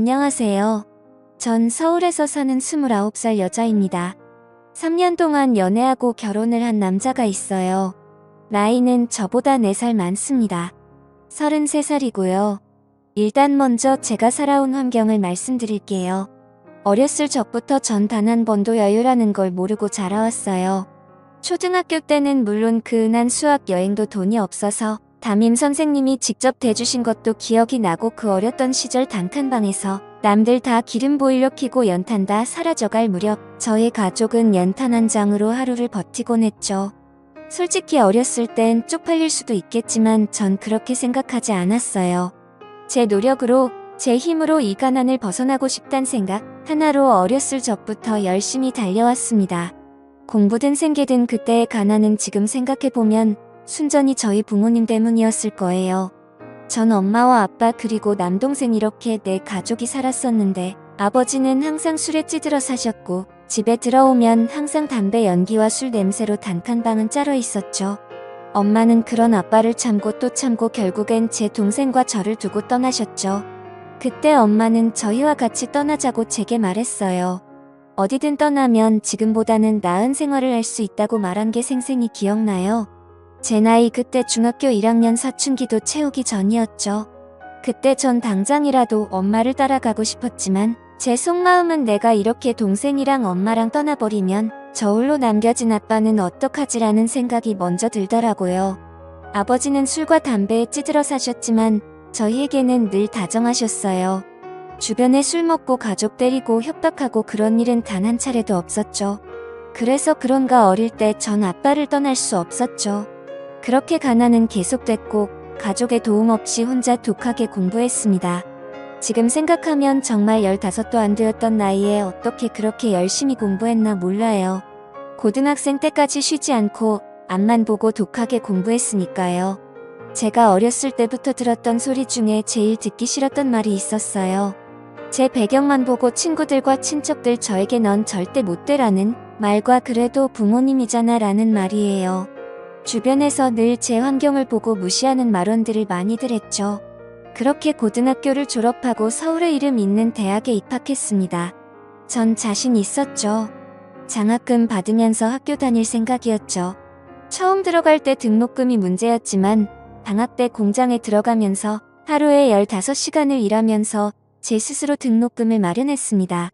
안녕하세요. 전 서울에서 사는 29살 여자입니다. 3년 동안 연애하고 결혼을 한 남자가 있어요. 나이는 저보다 4살 많습니다. 33살이고요. 일단 먼저 제가 살아온 환경을 말씀드릴게요. 어렸을 적부터 전 단 한 번도 여유라는 걸 모르고 자라왔어요. 초등학교 때는 물론 그 흔한 수학 여행도 돈이 없어서 담임 선생님이 직접 대주신 것도 기억이 나고 그 어렸던 시절 단칸방에서 남들 다 기름 보일러 켜고 연탄 다 사라져갈 무렵 저희 가족은 연탄 한 장으로 하루를 버티곤 했죠. 솔직히 어렸을 땐 쪽팔릴 수도 있겠지만 전 그렇게 생각하지 않았어요. 제 노력으로 제 힘으로 이 가난을 벗어나고 싶단 생각 하나로 어렸을 적부터 열심히 달려왔습니다. 공부든 생계든 그때의 가난은 지금 생각해보면 순전히 저희 부모님 때문이었을 거예요. 전 엄마와 아빠 그리고 남동생 이렇게 4가족이 살았었는데 아버지는 항상 술에 찌들어 사셨고 집에 들어오면 항상 담배 연기와 술 냄새로 단칸방은 짤어 있었죠. 엄마는 그런 아빠를 참고 또 참고 결국엔 제 동생과 저를 두고 떠나셨죠. 그때 엄마는 저희와 같이 떠나자고 제게 말했어요. 어디든 떠나면 지금보다는 나은 생활을 할 수 있다고 말한 게 생생히 기억나요. 제 나이 그때 중학교 1학년 사춘기도 채우기 전이었죠. 그때 전 당장이라도 엄마를 따라가고 싶었지만 제 속마음은 내가 이렇게 동생이랑 엄마랑 떠나버리면 저 홀로 남겨진 아빠는 어떡하지라는 생각이 먼저 들더라고요. 아버지는 술과 담배에 찌들어 사셨지만 저희에게는 늘 다정하셨어요. 주변에 술 먹고 가족 때리고 협박하고 그런 일은 단 한 차례도 없었죠. 그래서 그런가 어릴 때 전 아빠를 떠날 수 없었죠. 그렇게 가난은 계속됐고 가족의 도움 없이 혼자 독하게 공부했습니다. 지금 생각하면 정말 15도 안 되었던 나이에 어떻게 그렇게 열심히 공부했나 몰라요. 고등학생 때까지 쉬지 않고 앞만 보고 독하게 공부했으니까요. 제가 어렸을 때부터 들었던 소리 중에 제일 듣기 싫었던 말이 있었어요. 제 배경만 보고 친구들과 친척들 저에게 넌 절대 못 되라는 말과 그래도 부모님이잖아 라는 말이에요. 주변에서 늘 제 환경을 보고 무시하는 말원들을 많이들 했죠. 그렇게 고등학교를 졸업하고 서울에 이름 있는 대학에 입학했습니다. 전 자신 있었죠. 장학금 받으면서 학교 다닐 생각이었죠. 처음 들어갈 때 등록금이 문제였지만 방학 때 공장에 들어가면서 하루에 15시간을 일하면서 제 스스로 등록금을 마련했습니다.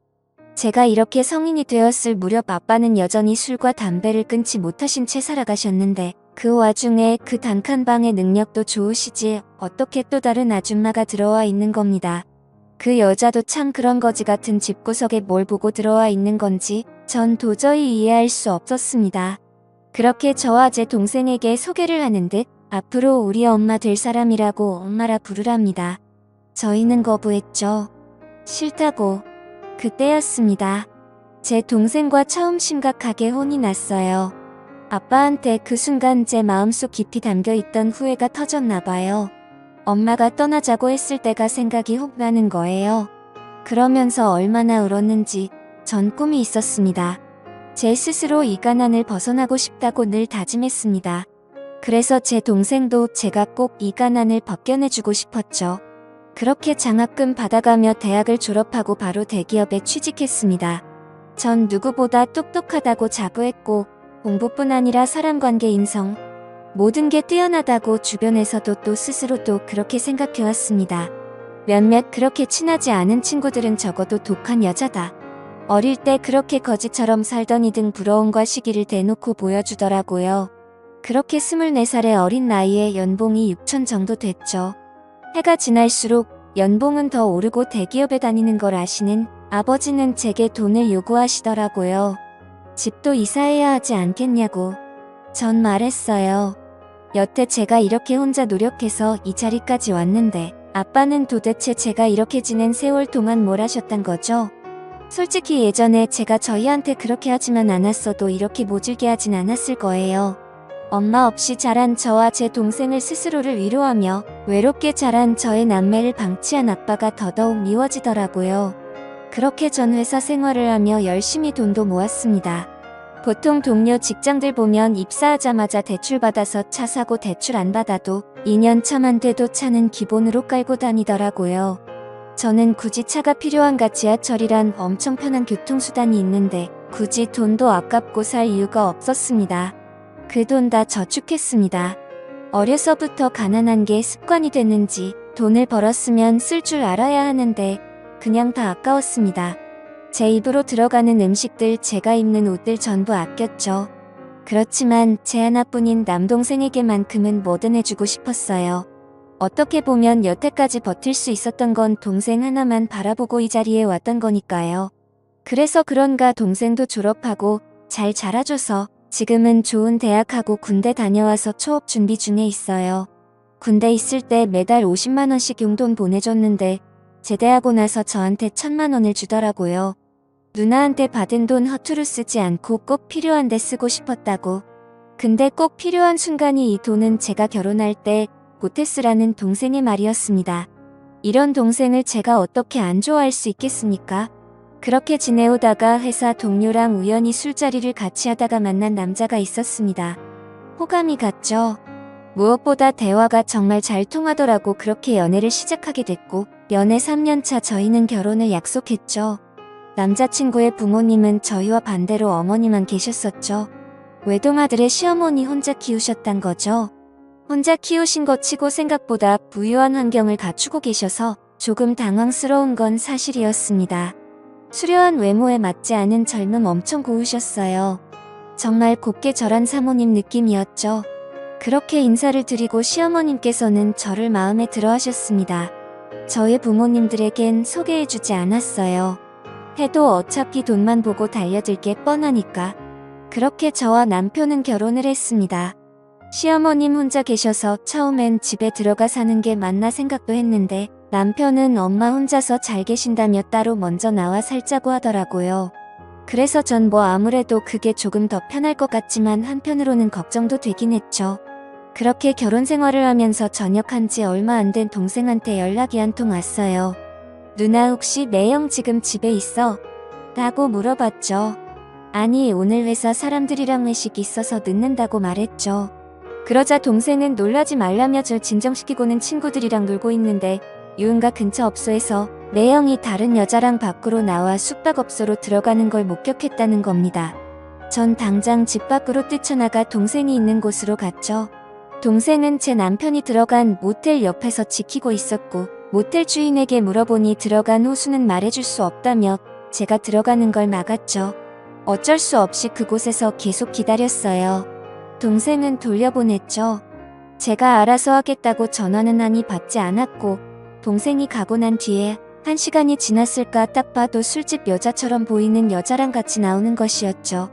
제가 이렇게 성인이 되었을 무렵 아빠는 여전히 술과 담배를 끊지 못하신 채 살아가셨는데 그 와중에 그 단칸방의 능력도 좋으시지 어떻게 또 다른 아줌마가 들어와 있는 겁니다. 그 여자도 참 그런 거지 같은 집구석에 뭘 보고 들어와 있는 건지 전 도저히 이해할 수 없었습니다. 그렇게 저와 제 동생에게 소개를 하는 듯 앞으로 우리 엄마 될 사람이라고 엄마라 부르랍니다. 저희는 거부했죠. 싫다고. 그때였습니다. 제 동생과 처음 심각하게 혼이 났어요. 아빠한테 그 순간 제 마음속 깊이 담겨있던 후회가 터졌나봐요. 엄마가 떠나자고 했을 때가 생각이 혹 나는 거예요. 그러면서 얼마나 울었는지 전 꿈이 있었습니다. 제 스스로 이 가난을 벗어나고 싶다고 늘 다짐했습니다. 그래서 제 동생도 제가 꼭 이 가난을 벗겨내주고 싶었죠. 그렇게 장학금 받아가며 대학을 졸업하고 바로 대기업에 취직했습니다. 전 누구보다 똑똑하다고 자부했고 공부뿐 아니라 사람관계 인성 모든 게 뛰어나다고 주변에서도 또 스스로도 그렇게 생각해왔습니다. 몇몇 그렇게 친하지 않은 친구들은 적어도 독한 여자다. 어릴 때 그렇게 거지처럼 살더니 등 부러움과 시기를 대놓고 보여주더라고요. 그렇게 24살의 어린 나이에 연봉이 6천 정도 됐죠. 해가 지날수록 연봉은 더 오르고 대기업에 다니는 걸 아시는 아버지는 제게 돈을 요구하시더라고요. 집도 이사해야 하지 않겠냐고. 전 말했어요. 여태 제가 이렇게 혼자 노력해서 이 자리까지 왔는데 아빠는 도대체 제가 이렇게 지낸 세월 동안 뭘 하셨단 거죠? 솔직히 예전에 제가 저희한테 그렇게 하지만 않았어도 이렇게 모질게 하진 않았을 거예요. 엄마 없이 자란 저와 제 동생을 스스로를 위로하며 외롭게 자란 저의 남매를 방치한 아빠가 더더욱 미워지더라고요. 그렇게 전 회사 생활을 하며 열심히 돈도 모았습니다. 보통 동료 직장들 보면 입사하자마자 대출 받아서 차 사고 대출 안 받아도 2년 차만 돼도 차는 기본으로 깔고 다니더라고요. 저는 굳이 차가 필요한가, 지하철이란 엄청 편한 교통수단이 있는데 굳이 돈도 아깝고 살 이유가 없었습니다. 그 돈 다 저축했습니다. 어려서부터 가난한 게 습관이 됐는지 돈을 벌었으면 쓸 줄 알아야 하는데 그냥 다 아까웠습니다. 제 입으로 들어가는 음식들, 제가 입는 옷들 전부 아꼈죠. 그렇지만 제 하나뿐인 남동생에게만큼은 뭐든 해주고 싶었어요. 어떻게 보면 여태까지 버틸 수 있었던 건 동생 하나만 바라보고 이 자리에 왔던 거니까요. 그래서 그런가 동생도 졸업하고 잘 자라줘서 지금은 좋은 대학하고 군대 다녀와서 초업 준비 중에 있어요. 군대 있을 때 매달 50만 원씩 용돈 보내줬는데 제대하고 나서 저한테 1,000만 원을 주더라고요. 누나한테 받은 돈 허투루 쓰지 않고 꼭 필요한 데 쓰고 싶었다고. 근데 꼭 필요한 순간이 이 돈은 제가 결혼할 때 못했으라는 동생의 말이었습니다. 이런 동생을 제가 어떻게 안 좋아할 수 있겠습니까? 그렇게 지내오다가 회사 동료랑 우연히 술자리를 같이 하다가 만난 남자가 있었습니다. 호감이 갔죠. 무엇보다 대화가 정말 잘 통하더라고. 그렇게 연애를 시작하게 됐고 연애 3년차 저희는 결혼을 약속했죠. 남자친구의 부모님은 저희와 반대로 어머니만 계셨었죠. 외동아들의 시어머니 혼자 키우셨단 거죠. 혼자 키우신 것 치고 생각보다 부유한 환경을 갖추고 계셔서 조금 당황스러운 건 사실이었습니다. 수려한 외모에 맞지 않은 젊음, 엄청 고우셨어요. 정말 곱게 절한 사모님 느낌이었죠. 그렇게 인사를 드리고 시어머님께서는 저를 마음에 들어 하셨습니다. 저희 부모님들에겐 소개해주지 않았어요. 해도 어차피 돈만 보고 달려들 게 뻔하니까. 그렇게 저와 남편은 결혼을 했습니다. 시어머님 혼자 계셔서 처음엔 집에 들어가 사는 게 맞나 생각도 했는데 남편은 엄마 혼자서 잘 계신다며 따로 먼저 나와 살자고 하더라고요. 그래서 전 아무래도 그게 조금 더 편할 것 같지만 한편으로는 걱정도 되긴 했죠. 그렇게 결혼 생활을 하면서 전역한 지 얼마 안 된 동생한테 연락이 한 통 왔어요. 누나 혹시 매형 지금 집에 있어? 라고 물어봤죠. 아니, 오늘 회사 사람들이랑 회식 있어서 늦는다고 말했죠. 그러자 동생은 놀라지 말라며 절 진정시키고는 친구들이랑 놀고 있는데 유흥가 근처 업소에서 매형이 다른 여자랑 밖으로 나와 숙박업소로 들어가는 걸 목격했다는 겁니다. 전 당장 집 밖으로 뛰쳐나가 동생이 있는 곳으로 갔죠. 동생은 제 남편이 들어간 모텔 옆에서 지키고 있었고 모텔 주인에게 물어보니 들어간 호수는 말해줄 수 없다며 제가 들어가는 걸 막았죠. 어쩔 수 없이 그곳에서 계속 기다렸어요. 동생은 돌려보냈죠. 제가 알아서 하겠다고 전화는 하니 받지 않았고 동생이 가고 난 뒤에 1시간이 지났을까 딱 봐도 술집 여자처럼 보이는 여자랑 같이 나오는 것이었죠.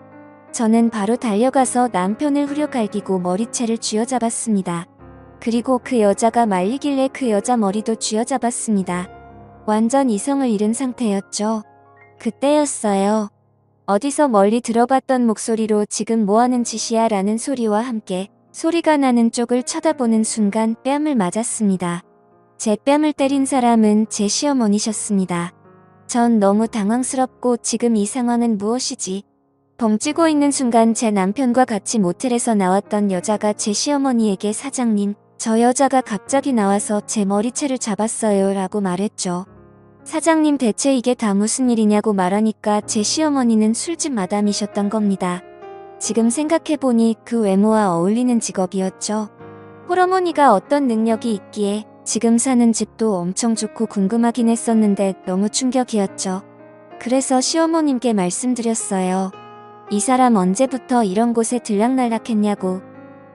저는 바로 달려가서 남편을 후려갈기고 머리채를 쥐어잡았습니다. 그리고 그 여자가 말리길래 그 여자 머리도 쥐어잡았습니다. 완전 이성을 잃은 상태였죠. 그때였어요. 어디서 멀리 들어봤던 목소리로 지금 뭐하는 짓이야 라는 소리와 함께 소리가 나는 쪽을 쳐다보는 순간 뺨을 맞았습니다. 제 뺨을 때린 사람은 제 시어머니셨습니다. 전 너무 당황스럽고 지금 이 상황은 무엇이지? 벙찌고 있는 순간 제 남편과 같이 모텔에서 나왔던 여자가 제 시어머니에게 사장님, 저 여자가 갑자기 나와서 제 머리채를 잡았어요 라고 말했죠. 사장님 대체 이게 다 무슨 일이냐고 말하니까 제 시어머니는 술집 마담이셨던 겁니다. 지금 생각해보니 그 외모와 어울리는 직업이었죠. 홀어머니가 어떤 능력이 있기에 지금 사는 집도 엄청 좋고 궁금하긴 했었는데 너무 충격이었죠. 그래서 시어머님께 말씀드렸어요. 이 사람 언제부터 이런 곳에 들락날락했냐고.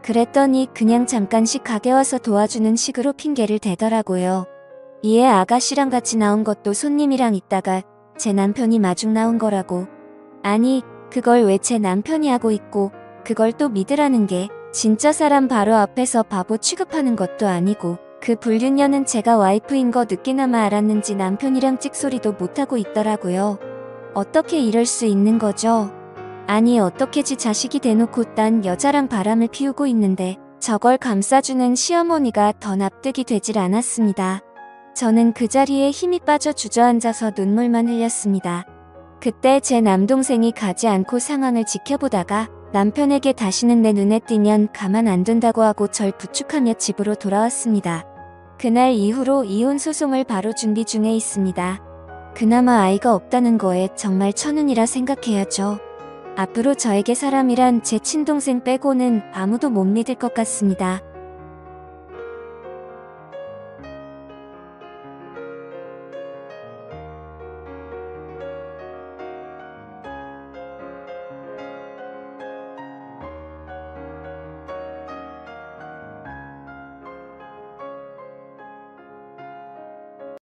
그랬더니 그냥 잠깐씩 가게 와서 도와주는 식으로 핑계를 대더라고요. 이에 아가씨랑 같이 나온 것도 손님이랑 있다가 제 남편이 마중 나온 거라고. 아니, 그걸 왜 제 남편이 하고 있고 그걸 또 믿으라는 게 진짜 사람 바로 앞에서 바보 취급하는 것도 아니고 그 불륜녀는 제가 와이프인 거 늦게나마 알았는지 남편이랑 찍소리도 못하고 있더라고요. 어떻게 이럴 수 있는 거죠? 아니 어떻게 지 자식이 대놓고 딴 여자랑 바람을 피우고 있는데 저걸 감싸주는 시어머니가 더 납득이 되질 않았습니다. 저는 그 자리에 힘이 빠져 주저앉아서 눈물만 흘렸습니다. 그때 제 남동생이 가지 않고 상황을 지켜보다가 남편에게 다시는 내 눈에 띄면 가만 안 둔다고 하고 절 부축하며 집으로 돌아왔습니다. 그날 이후로 이혼 소송을 바로 준비 중에 있습니다. 그나마 아이가 없다는 거에 정말 천운이라 생각해야죠. 앞으로 저에게 사람이란 제 친동생 빼고는 아무도 못 믿을 것 같습니다.